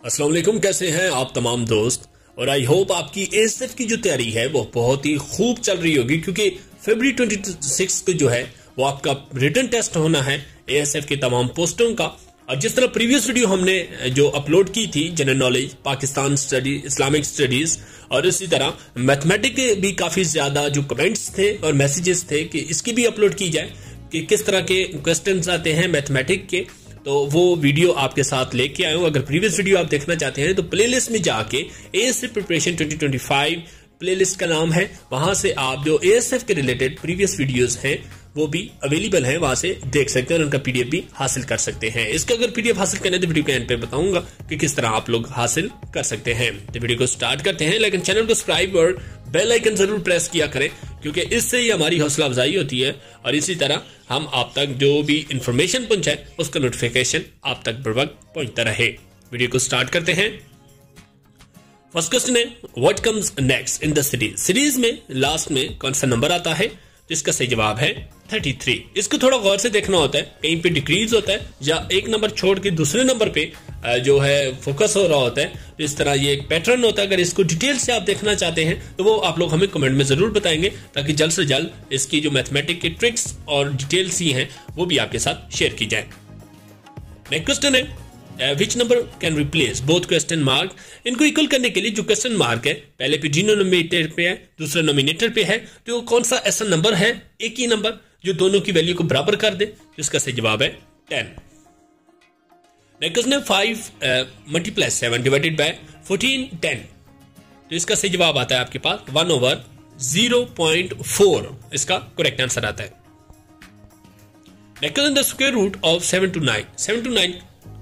अस्सलाम वालेकुम, कैसे हैं आप तमाम दोस्त। और आई होप आपकी एएसएफ की जो तैयारी है वो बहुत ही खूब चल रही होगी, क्योंकि फरवरी 26 को जो है वो आपका रिटन टेस्ट होना है एएसएफ के तमाम पोस्टों का। और जिस तरह प्रीवियस वीडियो हमने जो अपलोड की थी general knowledge, Pakistan study, Islamic studies और इसी तरह मैथमेटिक के भी काफी ज्यादा जो कमेंट्स थे और मैसेजेस थे कि इसकी भी अपलोड की जाए कि किस तरह के क्वेश्चंस आते हैं मैथमेटिक के, तो वो वीडियो आपके साथ लेके आए हूं। अगर प्रीवियस वीडियो आप देखना चाहते हैं तो प्लेलिस्ट में जाके एएसएफ प्रिपरेशन 2025 प्लेलिस्ट का नाम है, वहां से आप जो एएसएफ के रिलेटेड प्रीवियस वीडियोस हैं वो भी अवेलेबल है, वहां से देख सकते हैं और उनका पीडीएफ भी हासिल कर सकते हैं। इसका अगर पीडीएफ हासिल करना है तो वीडियो के एंड पे बताऊंगा कि किस तरह आप लोग हासिल कर सकते हैं। तो वीडियो को स्टार्ट करते हैं, लेकिन चैनल को सब्सक्राइब और बेल आइकन जरूर प्रेस किया करें, क्योंकि इससे ही हमारी हौसला अफजाई होती है और इसी तरह हम आप तक जो भी इंफॉर्मेशन पहुंचाए उसका नोटिफिकेशन आप तक बर वक्त पहुंचता रहे। वीडियो को स्टार्ट करते हैं। फर्स्ट क्वेश्चन है, what comes next in the series. Series में लास्ट में कौन सा नंबर आता है? जिसका सही जवाब है 33। इसको थोड़ा गौर से देखना होता है, कहीं पे डिक्रीज होता है या एक नंबर छोड़ के दूसरे नंबर पे जो है फोकस हो रहा होता है। तो इस तरह ये एक पैटर्न होता है। अगर इसको डिटेल से आप देखना चाहते हैं तो वो आप लोग हमें कमेंट में जरूर बताएंगे, ताकि जल्द से जल्द इसकी जो मैथमेटिक की ट्रिक्स और डिटेल्स ही हैं वो भी आपके साथ शेयर की जाए। नेक्स्ट क्वेश्चन है, which number can replace both question mark. इनको इक्वल करने के लिए जो क्वेश्चन मार्क है पहले पे डिनोमिनेटर पे है, दूसरा नोमिनेटर पे है, तो कौन सा ऐसा नंबर है, एक ही नंबर जो दोनों की वैल्यू को बराबर कर दे? जिसका सही जवाब है 10। नेक्स्ट क्वेश्चन है, 5 मल्टीप्लाई 7 डिवाइडेड बाय 14 10। तो इसका सही जवाब आता है आपके पास 1/0.4। इसका करेक्ट आंसर आता है। Next question, the square root of 7 to 9। 7 to 9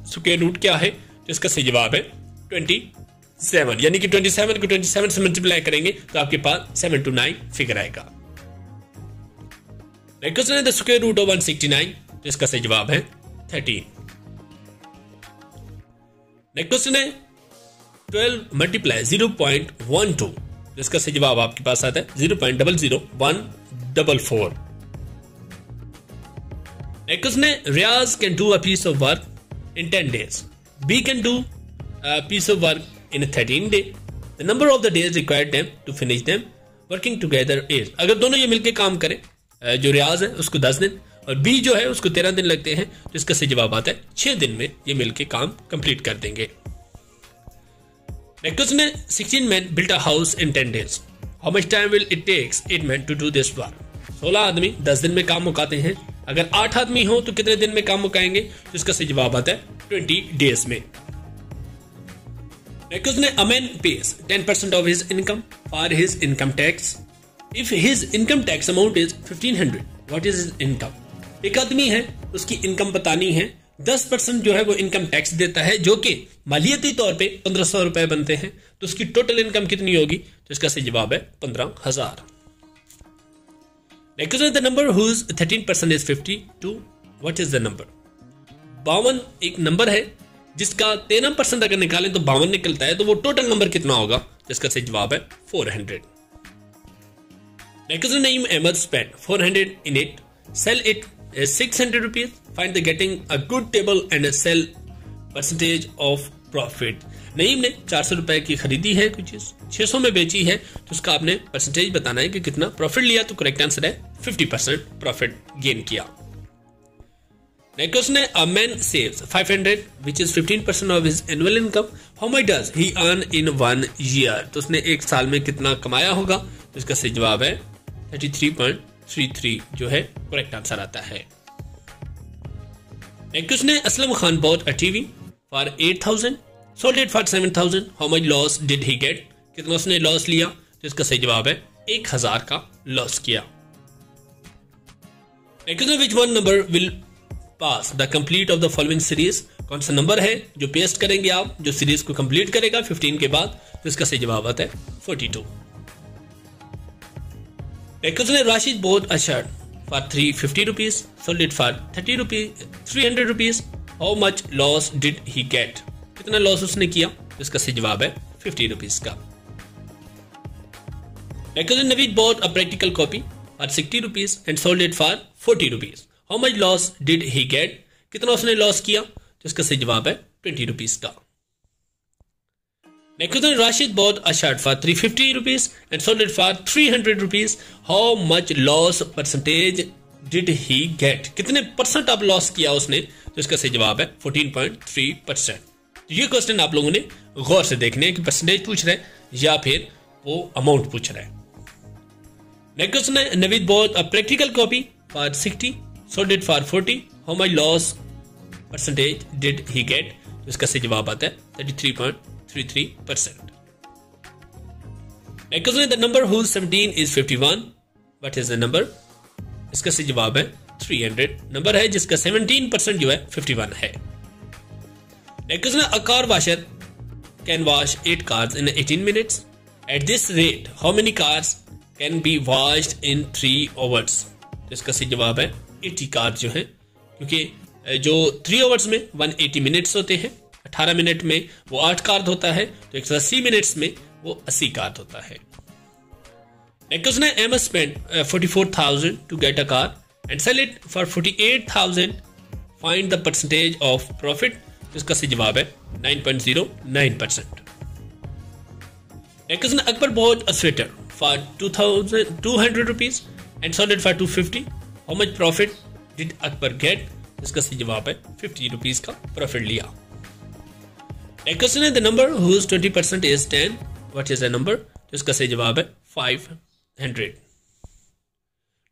square root क्या है? तो इसका सही जवाब है 27, यानी कि 27 को 27 से मल्टीप्लाई करेंगे तो आपके पास 7 to 9 फिगर आएगा। नेक्स्ट क्वेश्चन है, द स्क्वायर रूट ऑफ 169। तो इसका सही जवाब है 13। नेक्स्ट क्वेश्चन है, 12 मल्टीप्लाई 0.12। तो इसका सही जवाब आपके पास आता है 0.00144। नेक्स्ट क्वेश्चन है, Riyaz can do a piece of work in 10 days. B can do a piece of work in 13 days. The number of the days required them to finish them working together is। अगर दोनों ये मिलके काम करें, जो रियाज है उसको 10 दिन और B जो है उसको 13 दिन लगते हैं, तो इसका सही जवाब आता है 6 दिन में ये मिलके काम कंप्लीट कर देंगे। नेक्स्ट क्वेश्चन है, 16 men built a house in 10 days. How much time will it takes 8 men to do this work? 16 आदमी 10 दिन में काम मुकाते हैं। अगर 8 आदमी हो तो कितने दिन में काम मुकाएंगे? तो इसका सही जवाब आता है 20 डेज में। नेक्स्ट क्वेश्चन है, a man page 10% of his income for his income tax. If his income tax amount is 1500, what is his income. एक आदमी है, उसकी इनकम बतानी है, 10% जो है वो इनकम टैक्स देता है, जो कि मालियती तौर पे 1500 रुपए बनते हैं। तो उसकी टोटल इनकम कितनी होगी? तो इसका सही जवाब है 15,000। Next question, the number whose 13% is 52. What is the number? 52 एक नंबर है जिसका 13% अगर निकालें तो 52 निकलता है, तो वो टोटल नंबर कितना होगा? जिसका सही जवाब है 400। Next question, Naeem Ahmed spent 400 in it. Sell it 600 rupees. Find the getting a good table and a sell percentage of profit. Naeem ने 400 रुपए की खरीदी है, कुछ 600 में बेची है, तो उसका आपने परसेंटेज बताना है कि कितना प्रॉफिट लिया। तो करेक्ट आंसर है 50% प्रॉफिट गेन किया। नेक्स्ट क्वेश्चन है, a man saves 500 which is 15% of his annual income. How much does he earn in 1 year. तो उसने एक साल में कितना कमाया होगा? तो इसका सही जवाब है 33.33, जो है करेक्ट आंसर आता है। नेक्स्ट क्वेश्चन है, Aslam Khan bought a TV for 8000, sold it for 7000. How much loss did he get? कितना उसने लॉस लिया? तो इसका सही जवाब है 1000 का लॉस किया। Which one number will pass the complete of the following series? कौन सा नंबर है जो पेस्ट करेंगे आप, जो सीरीज को कंप्लीट करेगा 15 के बाद? तो इसका सही जवाब आता है 42। Rashid bought a shirt for 350 rupees, sold it for 300 rupees. How much loss did he get? कितना लॉस उसने किया? तो इसका सही जवाब है 50 रुपीज का। Naveed bought a practical copy for 60 rupees and sold it for 40 rupees. How much loss did he get? कितना उसने लॉस किया? तो इसका सही जवाब है 20 रुपीज का। Next question, Rashid bought a shirt for 350 rupees and sold it for 300 rupees. How much loss percentage did he get? कितने परसेंट आप लॉस किया उसने? तो इसका सही जवाब है 14.3%. तो ये क्वेश्चन आप लोगों ने गौर से देखने कि परसेंटेज पूछ रहे हैं या फिर वो अमाउंट पूछ रहे हैं. नेक्स्ट क्वेश्चन है, Naveed bought a practical copy for 60, sold it for 40. How much loss percentage did he get? तो इसका सही जवाब आता है 33.33%. Next question, the number whose 17 is 51. What is the number? इसका सही जवाब है 300. नंबर है जिसका 17% जो है 51 है. Next question, a car washer can wash 8 cars in 18 minutes. At this rate, how many cars can be washed in 3 hours? इसका सही जवाब है 80 कार जो है, क्योंकि जो 3 आवर्स में 180 मिनट्स होते हैं, 18 मिनट में वो 8 कार्ड होता है, तो 180 मिनट्स में वो 80 कार्ड होता है. नेक्स्ट क्वेश्चन है, M spend 44,000 to get a car and sell it for 48,000. Find the percentage of profit. इसका सही जवाब है 9.09%. Next question, Akbar bought a sweater for 200 rupees and sold it for 250. How much profit did Akbar get? इसका सही जवाब है 50 rupees का profit लिया. नेक्स्ट क्वेश्चन है, the number whose 20% is 10. What is the number? तो इसका सही जवाब है 500.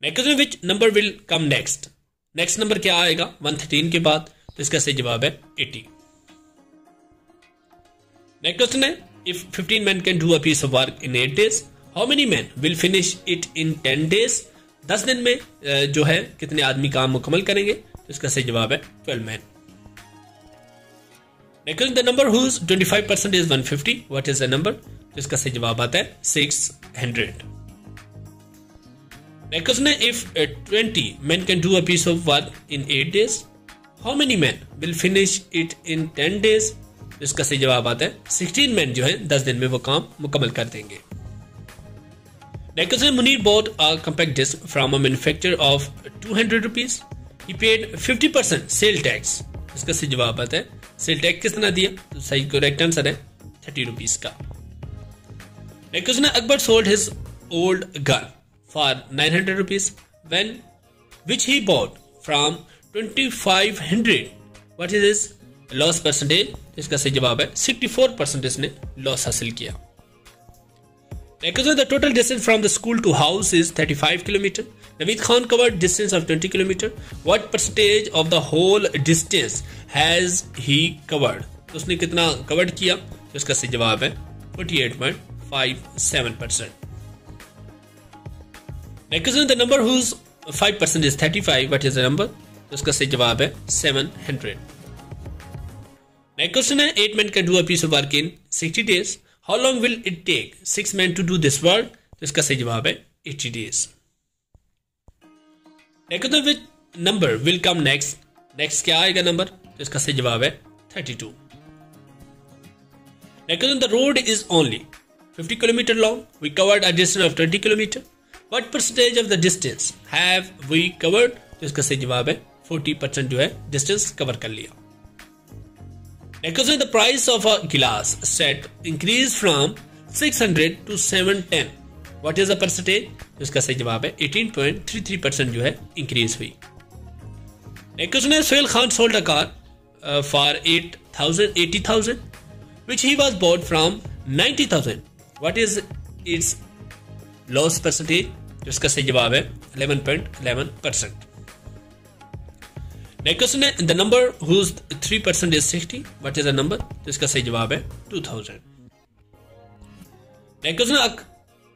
Next question, which number will come next? Next number क्या आएगा 113 के बाद? तो इसका सही जवाब है 80. नेक्स्ट क्वेश्चन है, if 15 men can do a piece of work in 8 days, how many men will finish it in 10 days? 10 दिन में जो है कितने आदमी काम मुकम्मल करेंगे? तो इसका सही जवाब है 12 men. Next, the number whose 25% is 150. What is the number? तो इसका सही जवाब आता है 600. नेक्स्ट क्वेश्चन है, if 20 men can do a piece of work in 8 days, how many men will finish it in 10 days? तो इसका सही जवाब आता है 16 men जो है 10 दिन में वो काम मुकम्मल कर देंगे. Next question, Munir bought a compact disc from a manufacturer of 200 rupees. He paid 50% sale tax. इसका सही जवाब आता है सेल टैक्स कितना दिया? तो सही करेक्ट आंसर है 30 रुपीज का. नेक्स्ट क्वेश्चन है, Akbar sold his old gun for 900 rupees when which he bought from 2500. What is his loss percentage? इसका सही जवाब है 64% इसने लॉस हासिल किया. Next question, the total distance from the school to house is 35 kilometre. Naveed Khan covered distance of 20 km. What percentage of the whole distance has he covered? तो उसने कितना कवर्ड किया? तो इसका सही जवाब है 48.57%. Next question, the number whose 5% is 35. What is the number? तो इसका सही जवाब है 700. Next question है, 8 men can do a piece of work in 60 days. How long will it take 6 men to do this work? तो इसका सही जवाब है 80 days. Which number will come next? Next क्या आएगा नंबर? तो इसका सही जवाब है 32. Next, the road is only 50 km long. We covered a distance of 20 km. What percentage of the distance have we covered? तो इसका सही जवाब है 40% जो है डिस्टेंस कवर कर लिया. Next, the price of a glass set increased from 600 to 710. What is the percentage? तो इसका सही जवाब है 18.33% जो है इंक्रीज हुई. नेक्स्ट क्वेश्चन है, Sohail Khan sold a car for 80,000 which he was bought from 90,000. What is its loss percentage? तो इसका सही जवाब है 11.11%. नेक्स्ट क्वेश्चन है, the number whose 3% is 60. What is the number? तो इसका सही जवाब है 2000. Next question,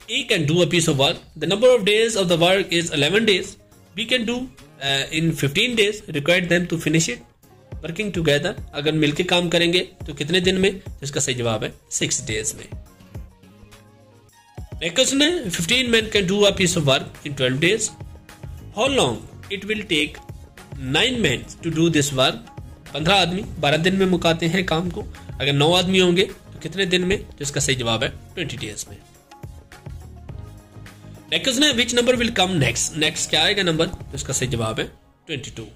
A can do a piece of work. The number of days of the work is 11 days. B can do in 15 days. Required them to finish it. Working together. अगर मिलके काम करेंगे तो कितने दिन में? तो इसका सही जवाब है 6 days में. Next question है, 15 men can do a piece of work in 12 days. How long it will take 9 men to do this work? 15 आदमी 12 दिन में मुकाते हैं काम को. अगर 9 आदमी होंगे तो कितने दिन में? तो इसका सही जवाब है 20 days में. नेक्स्ट है, which number will come next? Next क्या आएगा नंबर? तो इसका सही जवाब है 22.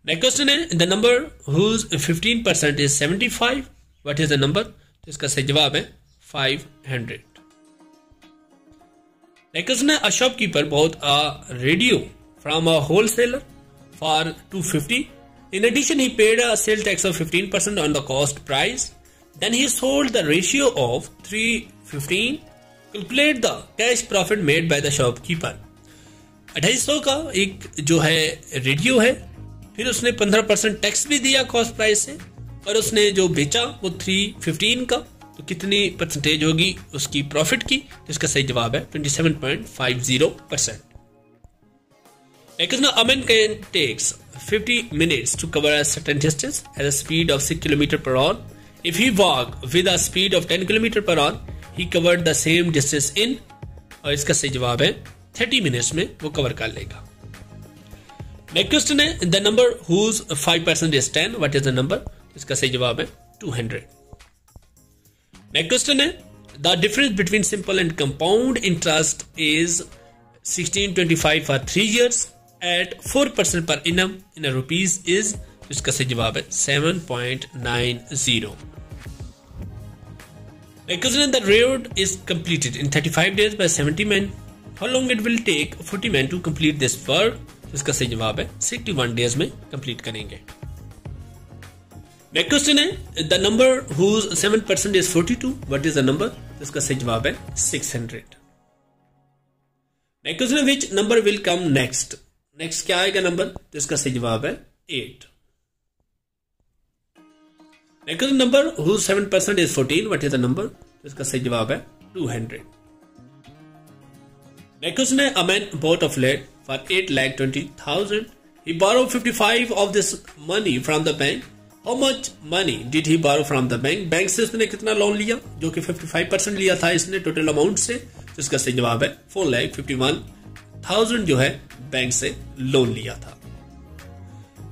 नेक्स्ट क्वेश्चन है, the number whose 15% is 75. What is the number? तो इसका सही जवाब है 500. Next ने a shopkeeper bought a radio from a wholesaler for $250. In addition, he paid a sale tax of 15% on the cost price. Then he sold the ratio of $315. Calculate the cash profit made by the shopkeeper. 250 का एक जो है radio है, फिर उसने 15% tax भी दिया cost price से, और उसने जो बेचा वो 315 का, तो कितनी परसेंटेज होगी उसकी प्रॉफिट की? तो इसका सही जवाब है 27.50%. A man can takes 50 minutes to cover a certain distance at a speed of 6 km per hour. If he walk with a speed of 10 km per hour, he covered the same distance in, और इसका सही जवाब है 30 minutes में वो cover कर लेगा. Next question है the number whose 5% is 10. What is the number? इसका सही जवाब है 200. नेक्स्ट क्वेश्चन है the difference between simple and compound interest is 1625 for 3 years at 4% per annum in a rupees is. इसका सही जवाब है 7.90. Next question, the road is completed in 35 days by 70 men. How long it will take 40 men to complete this work? इसका सही जवाब है 61 days में complete करेंगे. नेक्स्ट क्वेश्चन है the number whose 7% is 42. What is the number? इसका सही जवाब है 600. Next question, which number will come next? Next क्या आएगा नंबर? तो इसका सही जवाब है 8. Next number whose 7% is 14. What is the number? तो इसका सही जवाब है 200. नेक्स्ट क्वेश्चन है a man bought a flat for 8,20,000. He borrowed 55 of this money from the bank. How much money did he borrow from the bank? Bank से उसने कितना loan लिया? जो कि 55% लिया था इसने टोटल अमाउंट से. तो इसका सही जवाब है 4,51,000 जो है बैंक से लोन लिया था.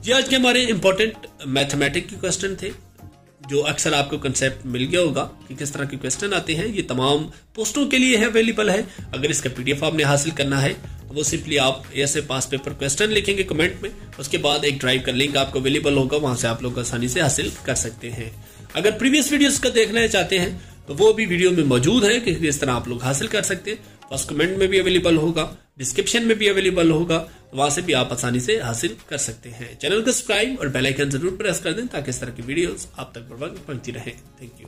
ये आज के हमारे इंपॉर्टेंट मैथमेटिक्स के क्वेश्चन थे, जो अक्सर आपको कंसेप्ट मिल गया होगा कि किस तरह के क्वेश्चन आते हैं. ये तमाम पोस्टों के लिए है अवेलेबल है. अगर इसका PDF आपने हासिल करना है तो वो सिंपली आप ऐसे पास पेपर क्वेश्चन लिखेंगे कमेंट में, उसके बाद एक ड्राइव का लिंक आपको अवेलेबल होगा, वहां से आप लोग आसानी से हासिल कर सकते हैं. अगर प्रीवियस वीडियोस का देखना चाहते हैं तो वो भी वीडियो में मौजूद है कि किस तरह आप लोग हासिल कर सकते हैं. फर्स्ट कमेंट में भी अवेलेबल होगा, डिस्क्रिप्शन में भी अवेलेबल होगा, तो वहां से भी आप आसानी से हासिल कर सकते हैं. चैनल को सब्सक्राइब और बेल आइकन जरूर प्रेस कर दें ताकि इस तरह की वीडियोस आप तक बर वक्त पहुंचती रहे. Thank you.